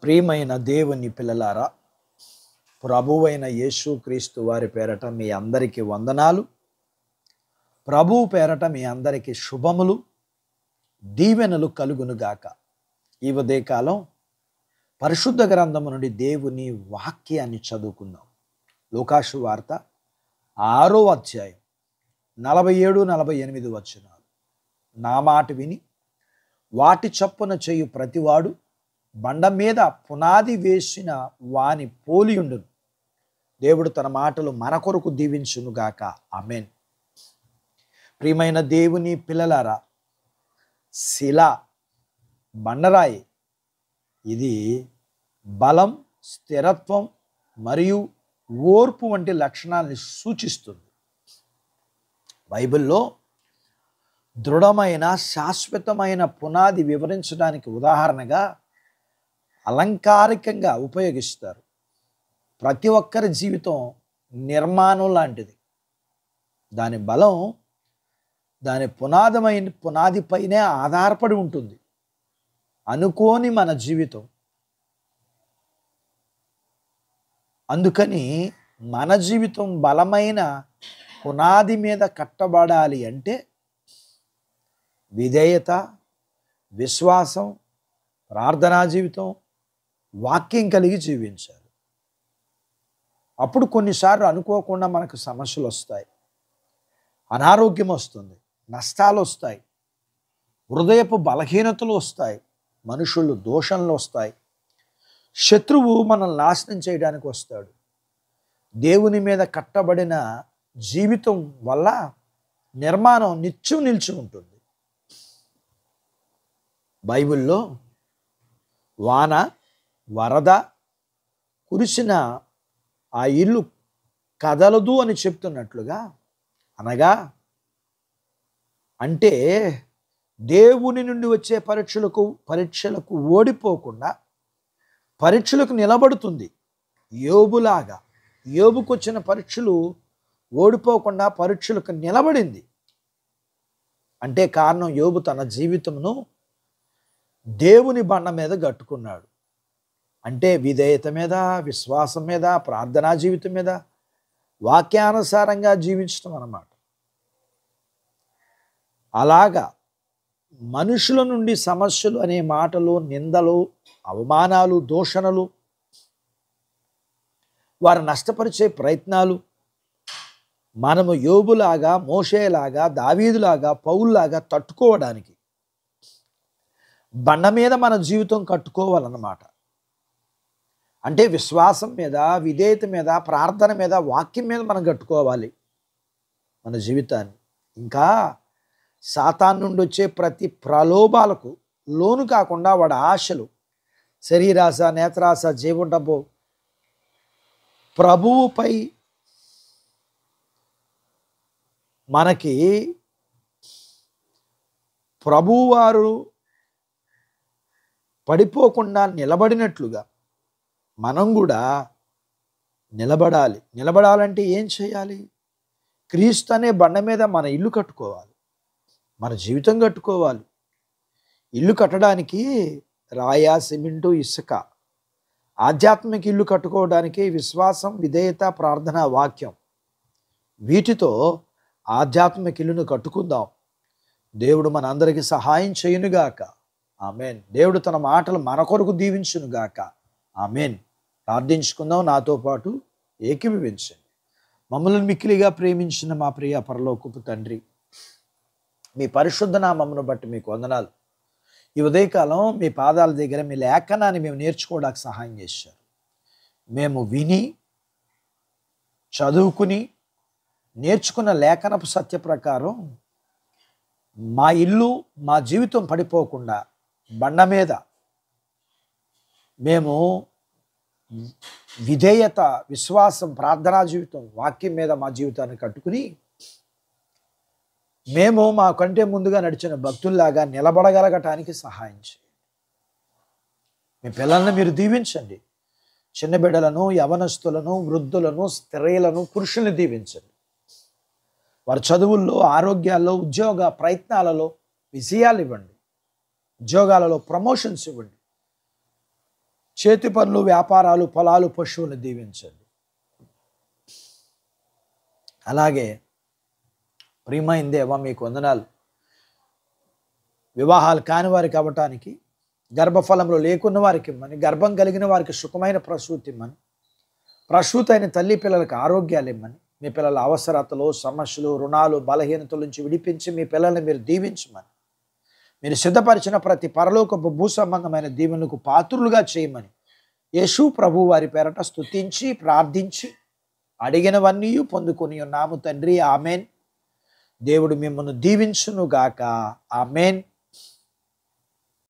ప్రియమైన దేవుని పిల్లలారా, ప్రభువైన యేసుక్రీస్తు వారి పేరట మీ అందరికీ వందనాలు. ప్రభువు పేరట మీ అందరికీ శుభములు, దీవెనలు కలుగునుగాక. ఈ ఉదయకాలం పరిశుద్ధ గ్రంథము నుండి దేవుని వాక్యాన్ని చదువుకుందాం. లూకాసు వార్త 6వ అధ్యాయం 47-48 వచనాలు. నా మాట విని వాటి చొప్పున చేయు ప్రతివాడు బండ మీద పునాది వేసిన వాని పోలియుండును. దేవుడు తన మాటలు మన కొరకు దీవించునుగాక. ఆమేన్. ప్రియమైన దేవుని పిల్లలారా, శిల, బండరాయి ఇది బలం, స్థిరత్వం మరియు ఓర్పు వంటి లక్షణాన్ని సూచిస్తుంది. బైబిల్లో దృఢమైన శాశ్వతమైన పునాది వివరించడానికి ఉదాహరణగా అలంకారికంగా ఉపయోగిస్తారు. ప్రతి ఒక్కరి జీవితం నిర్మాణం లాంటిది. దాని బలం దాని పునాదిపైనే ఆధారపడి ఉంటుంది. అనుకోని మన జీవితం. అందుకని మన జీవితం బలమైన పునాది మీద కట్టబడాలి అంటే విధేయత, విశ్వాసం, ప్రార్థనా జీవితం, వాక్యం కలిగి జీవించాలి. అప్పుడు కొన్నిసార్లు అనుకోకుండా మనకు సమస్యలు వస్తాయి, అనారోగ్యం వస్తుంది, నష్టాలు వస్తాయి, హృదయపు బలహీనతలు వస్తాయి, మనుషులు దోషంలు వస్తాయి, శత్రువు మనల్ని నాశనం చేయడానికి వస్తాడు. దేవుని మీద కట్టబడిన జీవితం వల్ల నిర్మాణం నిత్యం నిలిచి ఉంటుంది. బైబిల్లో వాన, వరద కురిసిన ఆ ఇల్లు కదలదు అని చెప్తున్నట్లుగా, అనగా అంటే దేవుని నుండి వచ్చే పరీక్షలకు ఓడిపోకుండా పరీక్షలకు నిలబడుతుంది. యోబులాగా యోబుకు వచ్చిన పరీక్షలు ఓడిపోకుండా పరీక్షలకు నిలబడింది. అంటే కారణం, యోబు తన జీవితమును దేవుని బండ మీద కట్టుకున్నాడు. అంటే విధేయత మీద, విశ్వాసం మీద, ప్రార్థనా జీవితం మీద, వాక్యానుసారంగా జీవించడం అన్నమాట. అలాగా మనుషుల నుండి సమస్యలు అనే మాటలు, నిందలు, అవమానాలు, దూషణలు, వారు నష్టపరిచే ప్రయత్నాలు మనము యోబులాగా, మోషేలాగా, దావీదులాగా, పౌలులాగా తట్టుకోవడానికి బండ మీద మన జీవితం కట్టుకోవాలన్నమాట. అంటే విశ్వాసం మీద, విధేయత మీద, ప్రార్థన మీద, వాక్యం మీద మనం కట్టుకోవాలి మన జీవితాన్ని. ఇంకా సాతాను నుండి వచ్చే ప్రతి ప్రలోభాలకు లోను కాకుండా వాడి ఆశలు, శరీరాశ, నేత్రాశ, జీవడబ్బు, ప్రభువుపై మనకి ప్రభువారు పడిపోకుండా నిలబడినట్లుగా మనం కూడా నిలబడాలి. నిలబడాలంటే ఏం చేయాలి? క్రీస్తు అనే బండ మీద మన ఇల్లు కట్టుకోవాలి, మన జీవితం కట్టుకోవాలి. ఇల్లు కట్టడానికి రాయ, సిమెంటు, ఇసుక. ఆధ్యాత్మిక ఇల్లు కట్టుకోవడానికి విశ్వాసం, విధేయత, ప్రార్థన, వాక్యం. వీటితో ఆధ్యాత్మిక ఇల్లును కట్టుకుందాం. దేవుడు మన అందరికీ సహాయం చేయునుగాక. ఆమెన్. దేవుడు తన మాటలు మన కొరకు దీవించునుగాక. ఆమెన్. ప్రార్థించుకుందాం. నాతో పాటు ఏకీభవించండి. మమ్మల్ని మిక్కిలిగా ప్రేమించిన మా ప్రియ పరలోకపు తండ్రి, మీ పరిశుద్ధ నామమును బట్టి మీకు వందనాలు. ఈ ఉదయకాలం మీ పాదాల దగ్గర మీ లేఖనాన్ని మేము నేర్చుకోవడానికి సహాయం చేశారు. మేము విని, చదువుకుని, నేర్చుకున్న లేఖనపు సత్య ప్రకారం మా ఇల్లు, మా జీవితం పడిపోకుండా బండ మీద మేము విధేయత, విశ్వాసం, ప్రార్థనా జీవితం, వాక్యం మీద మా జీవితాన్ని కట్టుకుని మేము మా కంటే ముందుగా నడిచిన భక్తుల్లాగా నిలబడగలగటానికి సహాయం చేయండి. మీ పిల్లల్ని మీరు దీవించండి. చిన్న బిడ్డలను, యవనస్తులను, వృద్ధులను, స్త్రీలను, పురుషుల్ని దీవించండి. వారి చదువుల్లో, ఆరోగ్యాల్లో, ఉద్యోగ ప్రయత్నాలలో విజయాలు ఇవ్వండి. ఉద్యోగాలలో ప్రమోషన్స్ ఇవ్వండి. చేతి పనులు, వ్యాపారాలు, పొలాలు, పశువులను దీవించండి. అలాగే ప్రియమైన దేవా మీకు వందనాలు. వివాహాలు కాని వారికి అవ్వటానికి, గర్భఫలంలో లేకున్న వారికి ఇమ్మని, గర్భం కలిగిన వారికి సుఖమైన ప్రసూతి ఇమ్మని, ప్రసూతి అయిన తల్లి పిల్లలకు ఆరోగ్యాలు ఇమ్మని, మీ పిల్లల అవసరతలు, సమస్యలు, రుణాలు, బలహీనతల నుంచి విడిపించి మీ పిల్లల్ని మీరు దీవించమని, మీరు సిద్ధపరిచిన ప్రతి పరలోకపు భూ సంబంధమైన దీవెనలకు పాత్రులుగా చేయమని యేసు ప్రభు వారి పేరట స్తుతించి ప్రార్థించి అడిగినవన్నీ పొందుకొని ఉన్నాము తండ్రి. ఆమెన్. దేవుడు మిమ్మల్ని దీవించును గాక. ఆమెన్.